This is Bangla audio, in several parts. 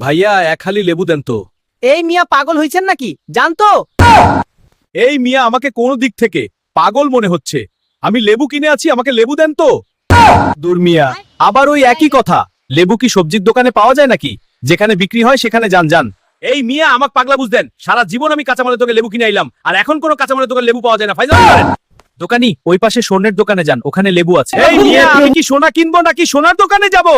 ভাইয়া এক হালি লেবু দেন তো। এই মিয়া পাগল হইছেন নাকি জানতো? এই মিয়া আমাকে কোন দিক থেকে পাগল মনে হচ্ছে? আমি লেবু কিনে আছি, আমাকে লেবু দেন তো। দূর মিয়া, আবার ওই একই কথা। লেবু কি সবজির দোকানে পাওয়া যায় নাকি? যেখানে বিক্রি হয় সেখানে যান যান। এই মিয়া আমাকে পাগলা বুঝদেন। সারা জীবন আমি কাঁচামালের দোকানে লেবু কিনে আইলাম, আর এখন কোনো কাঁচামালের দোকানে লেবু পাওয়া যায় না। ফাইজলামি করেন। দোকানি ওই পাশে স্বর্ণের দোকানে যান, ওখানে লেবু আছে। এই মিয়া আমি কি সোনা কিনবো নাকি সোনার দোকানে যাব?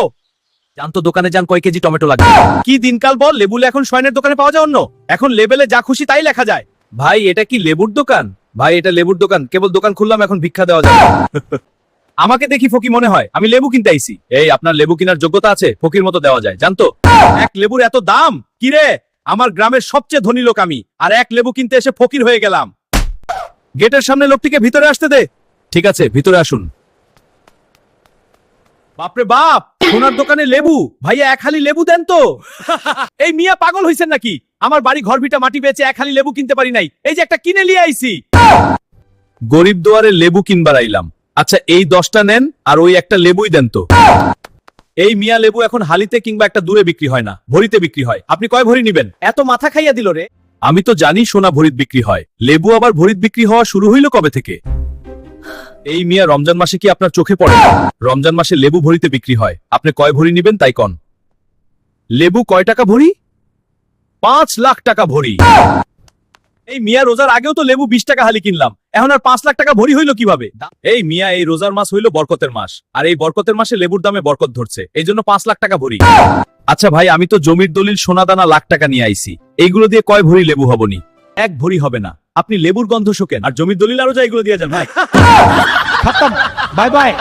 যান তো দোকানে যান, কয় কেজি টমেটো লাগবে? কি দিনকাল বল, লেবুলে এখন স্বর্ণের দোকানে পাওয়া যায় অন্য? এখন লেবেলে যা খুশি তাই লেখা যায়। ভাই এটা কি লেবুর দোকান? ভাই এটা লেবুর দোকান, কেবল দোকান খুললাম এখন ভিক্ষা দেওয়া যায়। আমাকে দেখি ফকি মনে হয়, আমি লেবু কিনতে আইছি। এই আপনার লেবু কেনার যোগ্যতা আছে? ফকির মতো দেওয়া যায় জানতো? এক লেবুর এত দাম কি রে? আমার গ্রামের সবচেয়ে ধনী লোক আমি, আর এক লেবু কিনতে এসে ফকির হয়ে গেলাম। গেটের সামনে লোকটিকে ভিতরে আসতে দে। ঠিক আছে ভিতরে আসুন। বাপরে বাপ, সোনার দোকানে লেবু। ভাইয়া এক হালি লেবু দেন তো। এই মিয়া পাগল হইছেন নাকি? আমার বাড়ি ঘর ভিটা মাটি বেচে এক হালি লেবু কিনতে পারি নাই, এই যে একটা কিনে নিয়ে আইছি। গরিব দুয়ারে লেবু কিনবার আইলাম। আচ্ছা এই 10টা নেন, আর ওই একটা লেবুই দেন তো। এই মিয়া লেবু এখন হালিতে কিংবা একটা দূরে বিক্রি হয় না, ভরিতে বিক্রি হয়। আপনি কয় ভরি নিবেন? এত মাথা খাইয়া দিল রে। আমি তো জানি সোনা ভরিত বিক্রি হয়, লেবু আবার ভরিত বিক্রি হওয়া শুরু হইল কবে থেকে? এই মিয়া রমজান মাসে কি আপনার চোখে পড়ে? রমজান মাসে লেবু ভরিতে বিক্রি হয়। আপনি কয় ভরি নিবেন তাই কন। লেবু কয় টাকা ভরি? 5 লাখ টাকা ভরি। এই মিয়া রোজার আগেও তো লেবু 20 টাকা হালি কিনলাম, এখন আর 5 লাখ টাকা ভরি হইলো কিভাবে? এই মিয়া এই রোজার মাস হইলো বরকতের মাস, আর এই বরকতের মাসে লেবুর দামে বরকত ধরছে, এই জন্য 5 লাখ টাকা ভরি। আচ্ছা ভাই আমি তো জমির দলিল সোনা দানা লাখ টাকা নিয়ে আইছি, এইগুলো দিয়ে কয় ভরি লেবু হবনি? 1 ভরি হবে না। আপনি লেবুর গন্ধ শোকেন আর জমির দলিল আরো যা এগুলো দিয়ে যান ভাই। খতম, বাই বাই।